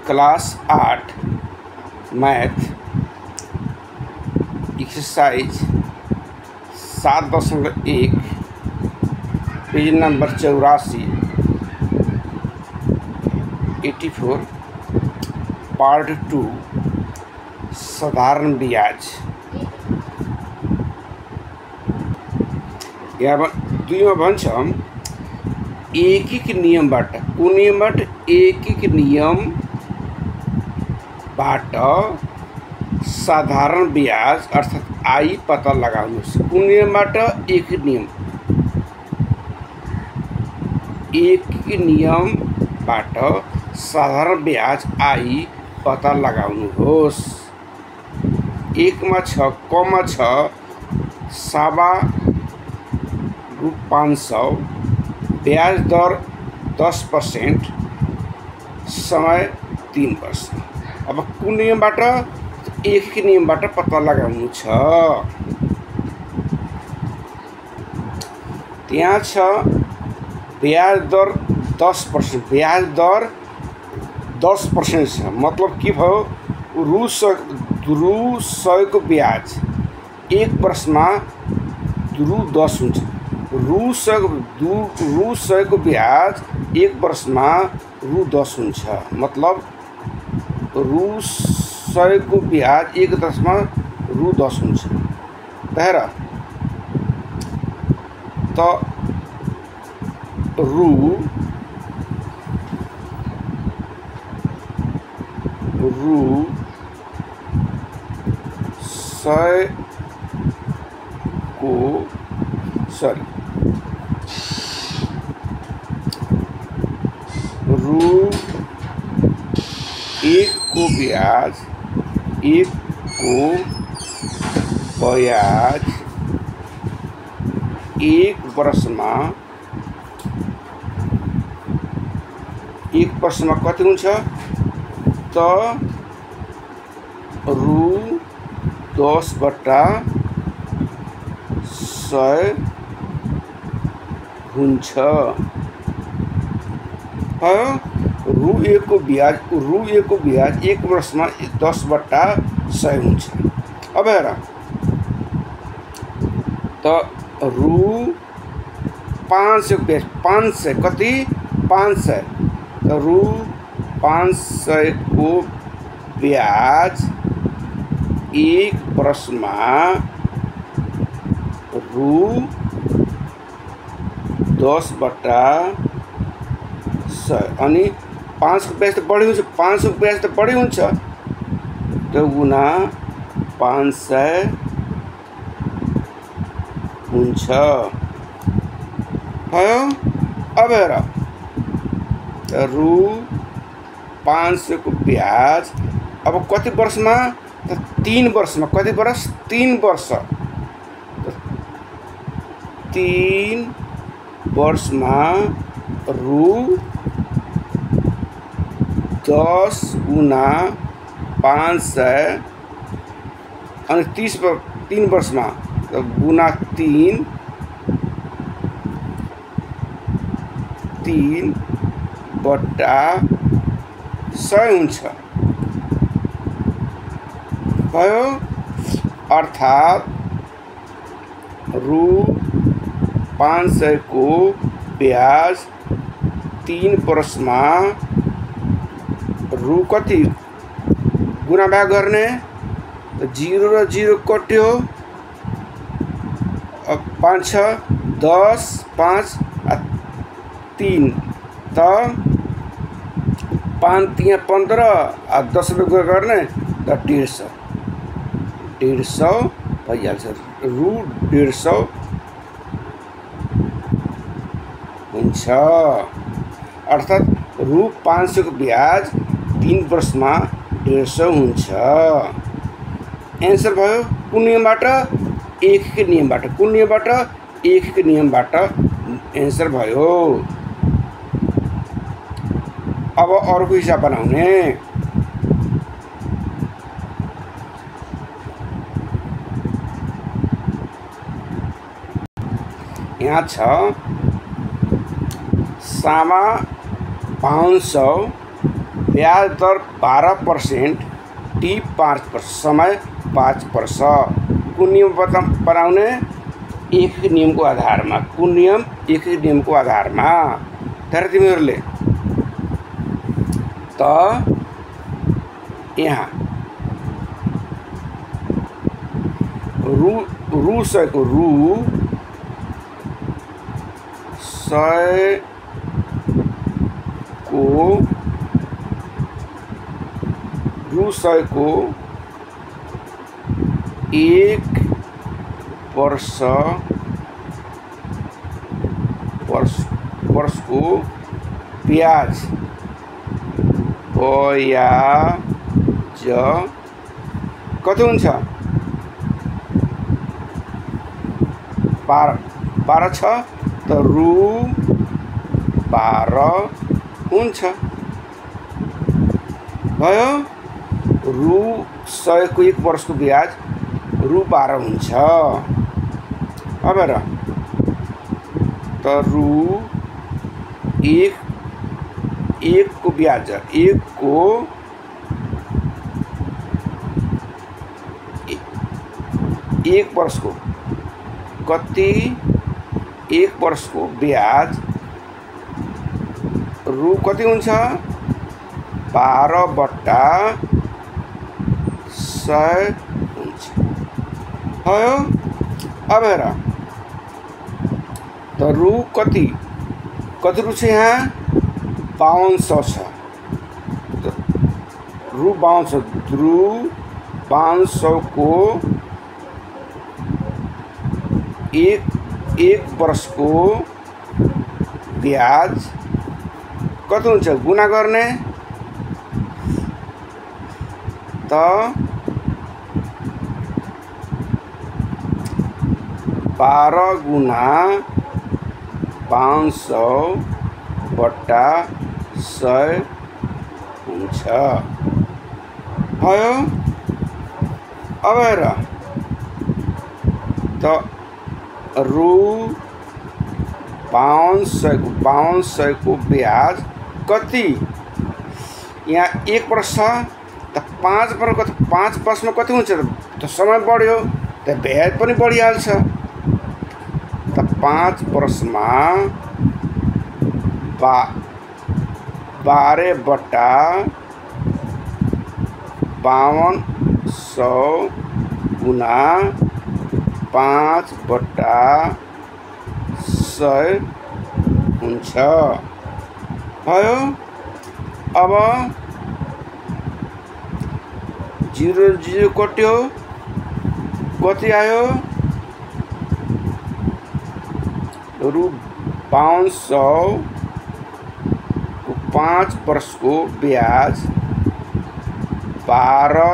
Class 8 math exercise 7.1 page number 84 84 part 2 साधारण ब्याज। यहाँ दुईमा भन्छ एकीक नियमबाट कुन नियमबाट एकीक नियमबाट साधारण ब्याज अर्थात् आई पत्ता लगाउनुहोस्। कुन नियमबाट एकीक नियमबाट साधारण ब्याज आई पत्ता लगाउनुहोस्। 1 छ कमा छ सवा रु 500 ब्याज दर 10% समय 3 वर्ष। अब कुन नियमबाट एक नियमबाट पत्ता लगाउनु छ। त्यहाँ छ ब्याज दर 10%। ब्याज दर 10% छ मतलब के भयो रु 100 को ब्याज 1 वर्षमा रु 10 हुन्छ। रु 100 को ब्याज 1 वर्षमा रु 10 हुन्छ मतलब रु 100 को ब्याज 1 वर्षमा रु 10 हुन्छ। हेर त रु 100 को रु 1 को ब्याज 1 वर्षमा 1 वर्षमा कति हुन्छ त रु 10/100 हुन्छ। रु 1 को ब्याज 1 वर्षमा 10/100 हुन्छ। अब हेर त रु 500 को ब्याज 500 कति 500 रु 500 को ब्याज 1 वर्षमा रु 10/100 अनि 5 को ब्याज त बढी हुन्छ। 500 को ब्याज त बढी हुन्छ त गुना 500 हुन्छ। भयो अब हेर रु 500 को ब्याज अब कति वर्षमा त 3 वर्षमा कति वर्ष 3 वर्ष 3 वर्षमा रु 10 गुना 500 अनि 3 वर्षमा गुना 3/100 हुन्छ। भयो अर्थात् रु 500 को ब्याज 3 वर्षमा रु कति गुना भाग गर्ने 0 र 0 कट्यो 5 6 10 5 3 त 5 3 15 10 रुपये गर्ने त 150 भइहाल्छ। रु 150 हुन्छ अर्थात् रु 500 को ब्याज 3 वर्षमा 150 हुन्छ। एन्सर भयो कुन नियमबाट एकीक नियमबाट। कुन नियमबाट एकीक नियमबाट एन्सर भयो। अब अर्को हिसाब बनाउने। यहाँ छ सामा 500, ब्याज दर 12%, टी 5%, समय 5%। कुन नियम बनाउने? एक नियमको आधारमा। कुन नियम? एक नियमको आधारमा। तर तिमीहरूले त यहाँ रु 100 को रु 100 को 1 वर्ष को ब्याज कति हुन्छ? 12 छ त रु 12 हुन्छ। भयो। रु 100 को 1 वर्षको ब्याज रु 12 हुन्छ। अब हेर त रु 1 को ब्याज 1 वर्षको कति? 1 वर्षको ब्याज रु कति हुन्छ? 12/100 हुन्छ। भयो। अब हेर त रु कति रु छ यहाँ? 5200 छ। रु 500 को 1 वर्षको ब्याज कति हुन्छ? गुणा गर्ने त 12 गुणा 500/100 हुन्छ। भयो। अब हेर त रु 500 को ब्याज कति? यहाँ 1 वर्ष छ त 5 वर्षमा कति हुन्छ? त समय बढ्यो त ब्याज पनि बढिहाल्छ। त 5 वर्षमा 12/5200 गुणा 5/100 हुन्छ। भयो। अब 0 कट्यो कति आयो? रु 500 को 5 वर्षको ब्याज 12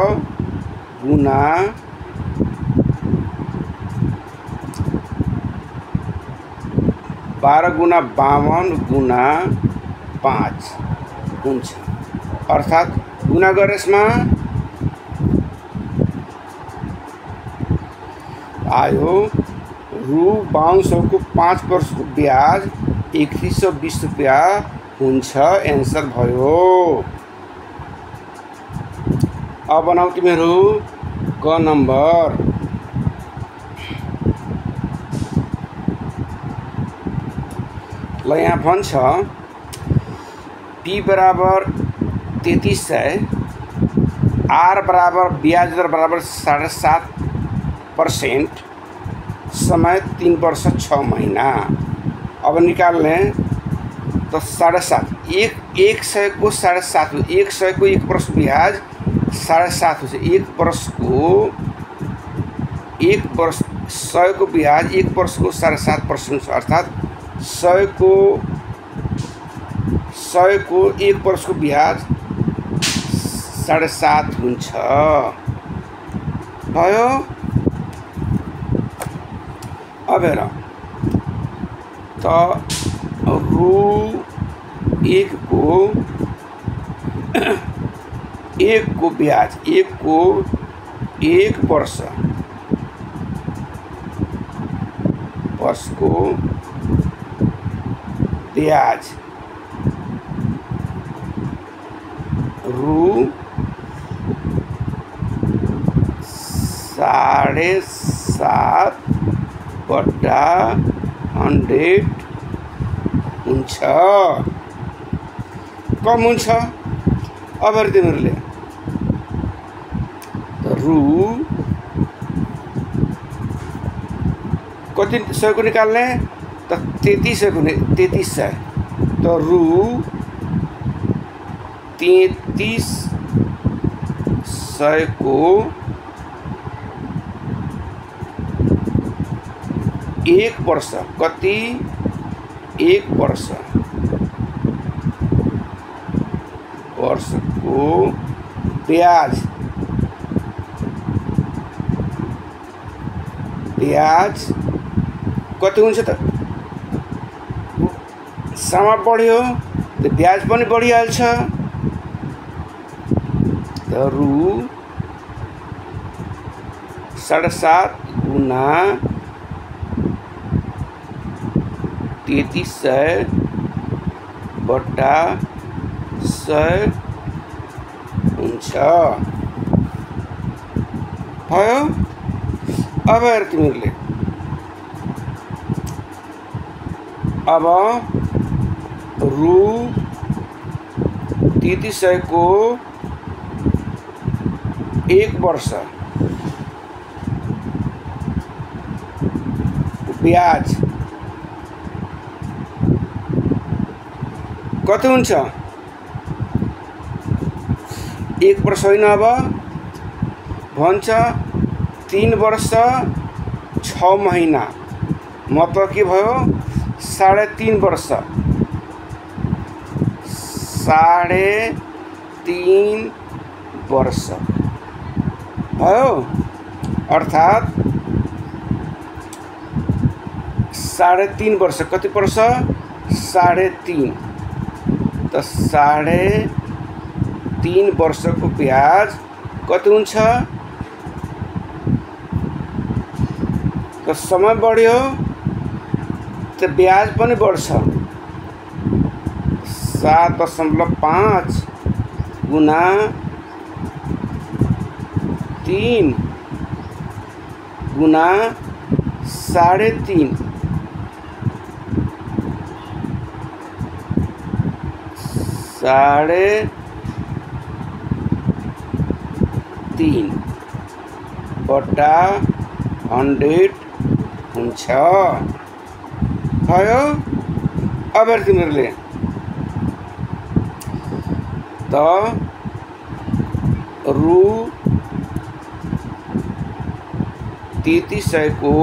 गुणा 52 गुणा 5 हुन्छ। अर्थात् गुणा गरेर यसमा आयो रु 500 को 5 वर्षको ब्याज 3120 रुपियाँ हुन्छ। एन्सर भयो। अब बनाऊ तिमीहरू क नम्बर। ल यहाँ भन्छ पी बराबर 3300, आर बराबर ब्याज दर बराबर 7.5%, समय 3 वर्ष 6 महीना। अब निकाल्ने तो 7.5 100 को 7.5 100 को 1 वर्ष ब्याज 7.5 हो। 1 वर्ष 100 को ब्याज 1 वर्ष को 7.5% अर्थात् 100 को 1 वर्ष को ब्याज 7.5 हुन्छ। भयो। अब हेर त रु 1 को ब्याज 1 वर्ष को ब्याज रु 7.5/100 हुन्छ। कम हुन्छ। अब हेर तिमीहरूले रु कति सयको निकाल्ने त 3300 तो रु 3300 को 1 वर्ष कति 1 वर्ष को ब्याज कति हुन्छ त समय बढ्यो तो ब्याज पनि बढिहाल्छ। त रु 7.5 गुना 3300/100 हुन्छ। भयो। अब हेर तिमीहरूले अब रु 3300 को 1 वर्ष ब्याज कति हुन्छ 1 वर्ष होइन। अब भन्छ 3 वर्ष 6 महीना मतलब के भयो 3.5 वर्ष 3.5 वर्ष भयो। अर्थात 3.5 वर्ष कति वर्ष 3.5 तो 3.5 वर्ष को ब्याज कति हुन्छ तो समय बढ्यो तो ब्याज पनि बढ्छ। 7.5 गुना 3 गुना 3.5 3/100 हुन्छ। भयो। अब हेर तिमीहरूले त रु 3300 को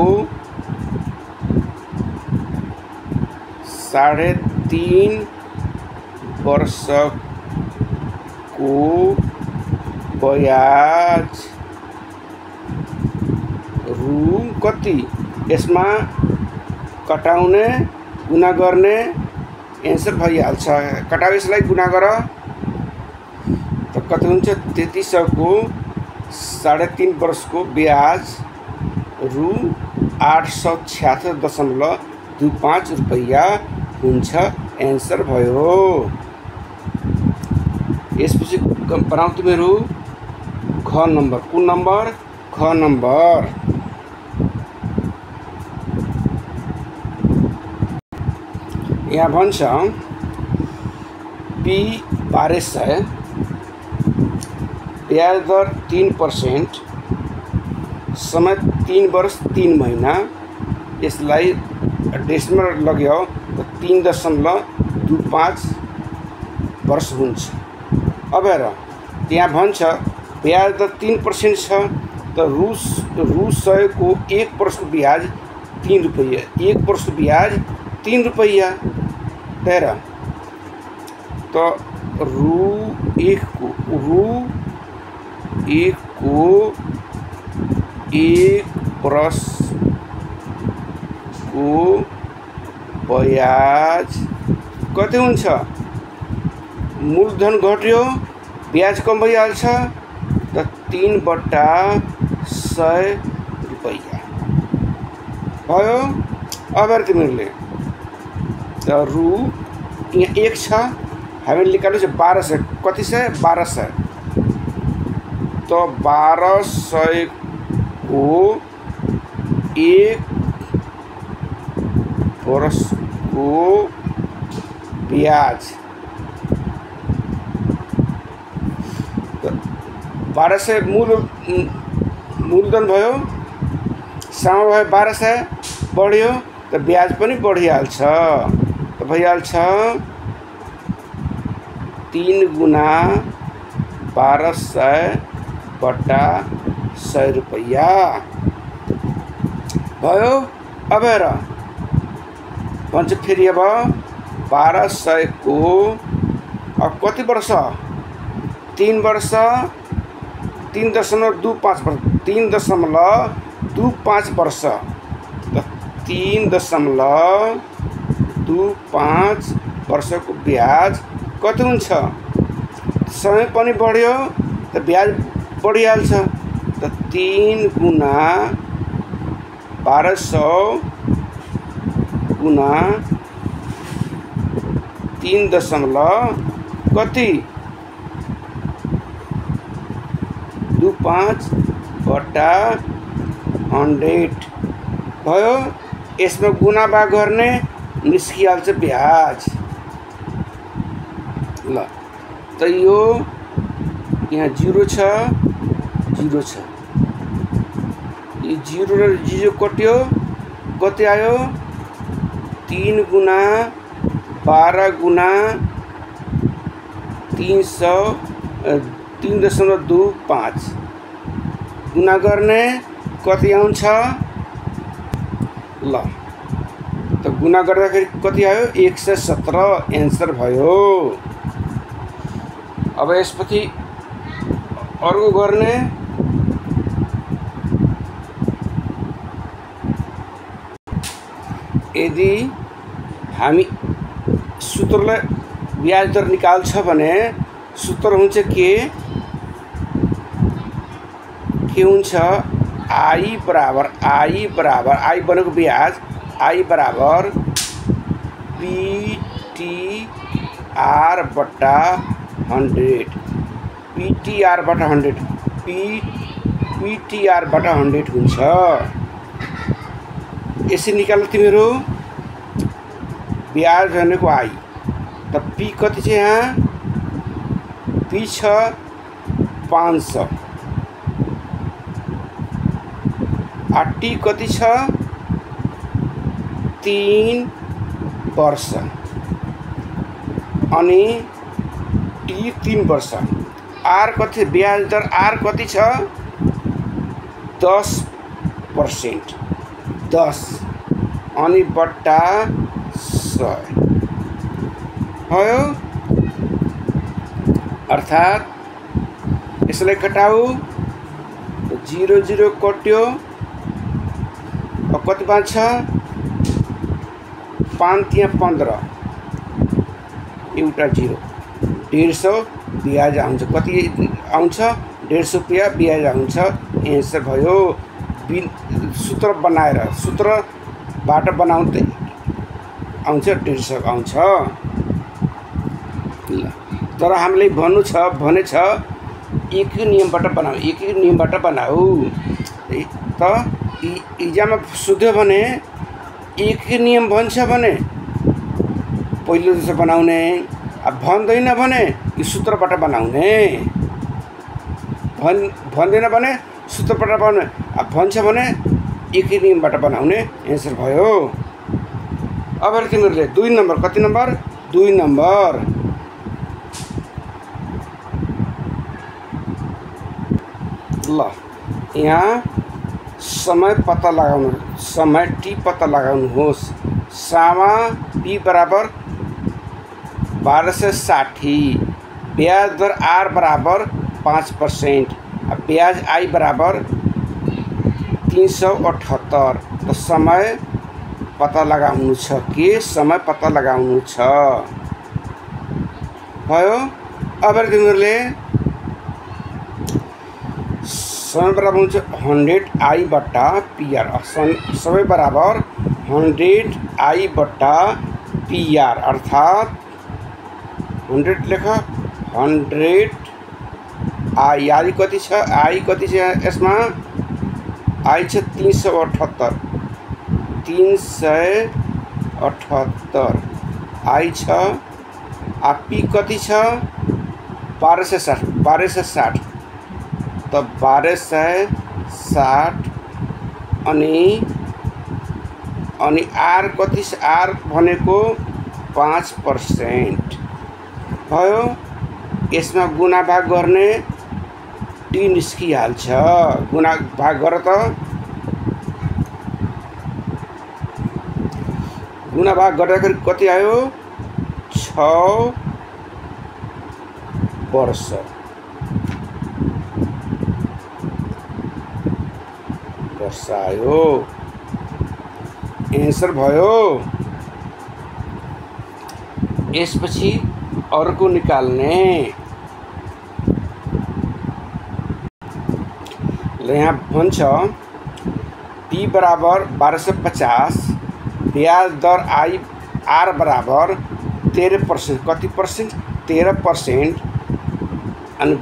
3.5 वर्ष को ब्याज रु कति यसमा कटाउने गुना गर्ने एन्सर भइहाल्छ। कटाउ यसलाई गुना गर त कति हुन्छ 3300 को 3.5 वर्ष को ब्याज रु 876.25 रुपैयाँ हुन्छ। एन्सर भयो। यसपछि बनाऊ तिमीहरू घ नम्बर। कुन नम्बर ख नम्बर। यहाँ भन्छ पी 1200 ब्याज दर 3% समय 3 वर्ष 3 महीना यसलाई डेसिमल लग्यो तो 3.25 वर्ष हुन्छ। अब हेर त्यहाँ भन्छ ब्याज दर 3% छ तो रु 100 को 1 वर्ष को ब्याज 3 रुपैयाँ 1 वर्ष को ब्याज 3 रुपैयाँ। तेर तो रु 1 को 1 वर्ष को ब्याज कति हुन्छ मूलधन घट्यो ब्याज कम भइहाल्छ त 3/100 रुपैयाँ भयो। अब तिमीहरूले त रु यहाँ 1 छ हामीले निकाल्नु छ 1200 कति सय 1200 तो 1200 को 1 वर्ष को ब्याज 1200 मूलधन भयो सामा भयो 1200 बढ्यो तो ब्याज पनि बढिहाल्छ तो भइहाल्छ 3 गुना 1200 बटा 100 रुपैया भयो। अब हेर भन्छ फेरि अब 1200 को अब कति वर्ष 3 वर्ष 3.25 वर्ष 3.25 वर्ष 3.25 वर्षको ब्याज कति हुन्छ समय पनि बढ्यो त ब्याज बढिहाल्छ त 3 गुना 1200 गुना 3 कति 25 बटा 100 भयो। यसमा गुना भाग गर्ने निस्किहाल्छ ब्याज ल त यो यहाँ 0 छ 0 छ यो 0 र 0 कट्यो कति आयो 3 गुना 12 गुना 3.25 गुना गर्ने कति आउँछ ल त गुना गर्दाखेरि कति आयो 117 एन्सर भयो। अब यसपछि अर्को गर्ने यदि हामी सूत्रलाई ब्याज दर निकाल्छ भने सूत्र हुन्छ के हुन्छ आई बराबर आई बनेको ब्याज आई बराबर PTR बटा 100 PTR बटा 100 PTR बटा 100 हुन्छ। यसरी निकाल्नु तिमीहरू ब्याज भनेको आई त पी कति छ यहाँ पी छ 500 टी कति छ 3 वर्ष अनि टी 3 वर्ष आर कति ब्याज दर आर कति छ 10% 10 अनि बट्टा 100 भयो। अर्थात यसलाई घटाऊ 0 0 कट्यो अब कति बाँच्छ 5 यहाँ 15 एउटा 0 150 ब्याज आउँछ कति आउँछ 150 रुपैयाँ ब्याज आउँछ एन्सर भयो। सूत्र बनाएर सूत्रबाट बनाउँदै आउँछ 150 आउँछ ल। तर हामीले भनेछ एक नियमबाट बनाऊ त इक्जाममा सोध्यो भने एक नियम भन्छ भने पहिलो जस्तो बनाउने अब भन्दैन भने यो सूत्रबाट बनाउने भन्दैन भने सूत्रबाट बनाउने अब भन्छ भने एक नियमबाट बनाउने एन्सर भयो। अब तिमीहरूले 2 नम्बर कति नम्बर 2 नम्बर ल यहाँ समय पत्ता लगाउनु समय टी पत्ता लगाउनुहोस् सामा पी बराबर 1260 ब्याज दर आर बराबर 5% ब्याज आई बराबर 378 तो समय पत्ता लगाउनु छ के समय पत्ता लगाउनु छ भयो। अब तिमीहरूले समय बराबर हुन्छ 100 आई बट्टा पीआर समय बराबर 100 आई बट्टा पीआर अर्थात 100 लेख 100 आई आई कति छ आई कति छ यसमा आई छ 378 आई छ आ पी कति छ 1260 त 1260 अनि आर कति छ आर भनेको 5% भयो। यसमा गुणा भाग गर्ने टी निस्किहाल्छ। गुणा भाग गर त गुणा भाग गर्दाखेरि कति आयो 6 वर्ष आयो। एन्सर भयो। यसपछि अर्को निकाल्ने यहाँ भन्छ पी बराबर 1250 ब्याज दर आई आर बराबर 13%। कति पर्सेंट 13% अनि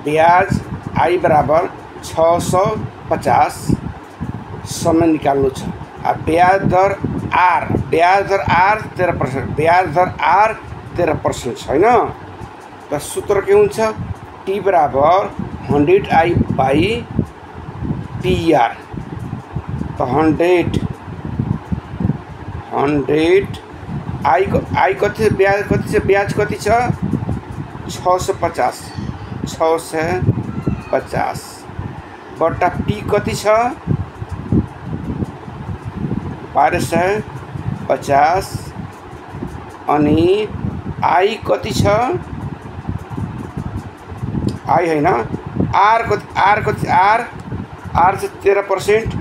ब्याज आई बराबर 650 समय निकाल्नु छ। ब्याज दर आर 13%। ब्याज दर आर 13% छैन त सूत्र के हुन्छ टी बराबर 100 आई बाई पी आर। त 100 आई कति ब्याज कति छ 650 बट्टा पी कति छ 1250 अनि आई कति छ आई हैन आर कति आर चाहिँ 13%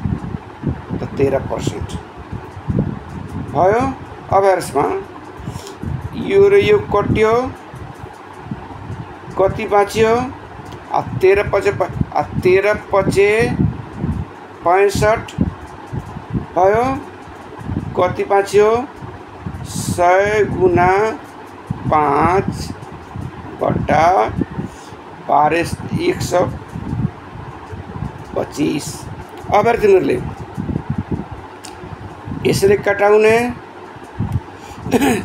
त 13% भयो। अब यसमा यो र यो कट्यो कति बाँच्यो 13 पचे 65 भयो। कति बाँच्यो 100 गुना 5 बट्टा 125। अब तिमीहरूले यसरी कटाउने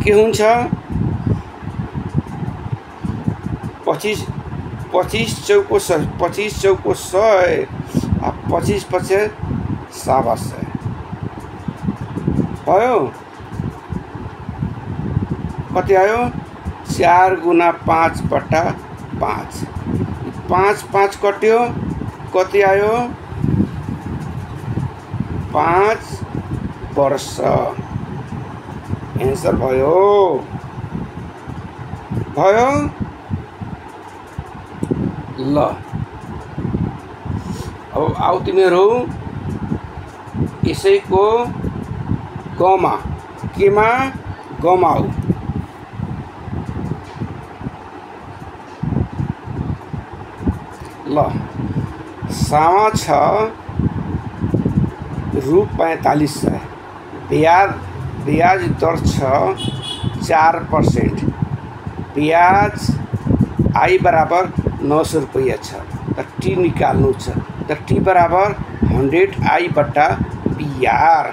के हुन्छ 25 चौको 100 25 पचे 700 भयो। कति आयो 4 गुना 5 बट्टा 5 5 कट्यो कति आयो 5 वर्ष। एन्सर भयो। ल अब आउ तिमीहरू यसैको गमा केमा गमाऊ। ल सामा छ रु 4500 ब्याज दर छ 4%। ब्याज आई बराबर 900 रुपैयाँ छ त टी निकाल्नु छ त टी बराबर 100 आई बट्टा पीआर।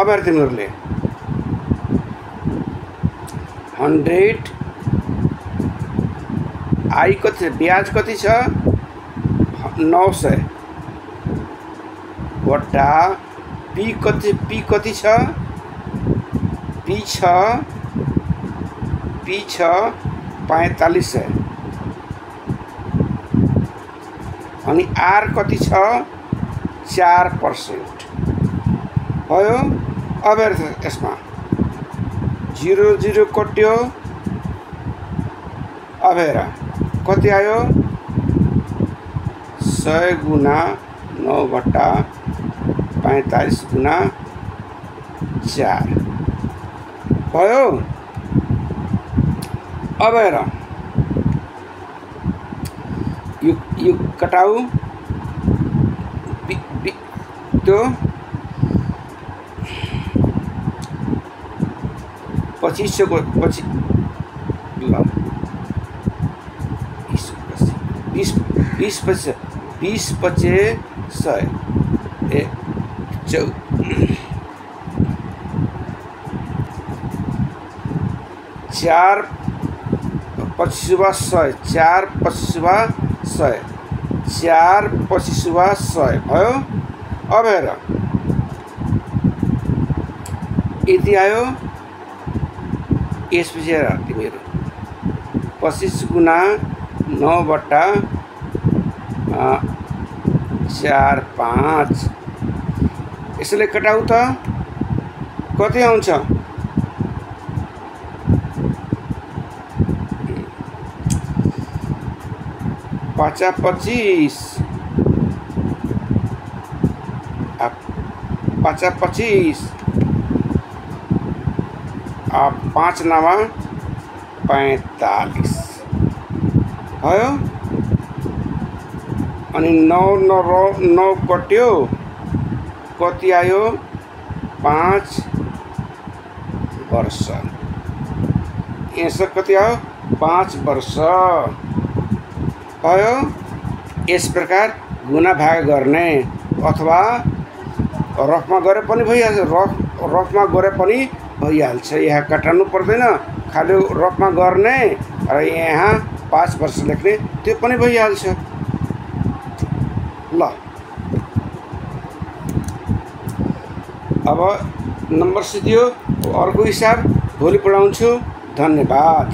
अब तिमीहरूले 100 आई कति ब्याज कति छ 900 बट्टा पी कति छ पी छ 4500 अनि आर कति छ 4% भयो। अब यसमा 0 कट्यो अब हेर कति आयो 100 गुना 9 बट्टा 45 गुना 4 भयो। अब हेर यो कटाऊ त्यो 2500 को 20 25 100 4 25 100 4 25 100 4 25 100 भयो। अब हेर यति आयो। यसपछि हेर तिमीहरू 25 गुना 9/4 5 यसले कटाउ त कति आउँछ? 25 अब 5 9 45 भयो। अनि 9 कट्यो कति आयो? 5 वर्ष। यसो कति आयो? 5 वर्ष भयो। यस प्रकार गुना भाग गर्ने अथवा रफमा गरे पनि भइहाल्छ। रफमा गरे पनि भइहाल्छ। यहाँ कटाउनु पर्दैन, खाली रफमा गर्ने र यहाँ 5 वर्ष लेख्ने, त्यो पनि भइहाल्छ। ल अब नम्बर सिद्धियो। अर्को हिसाब भोलि पढाउँछु। धन्यवाद।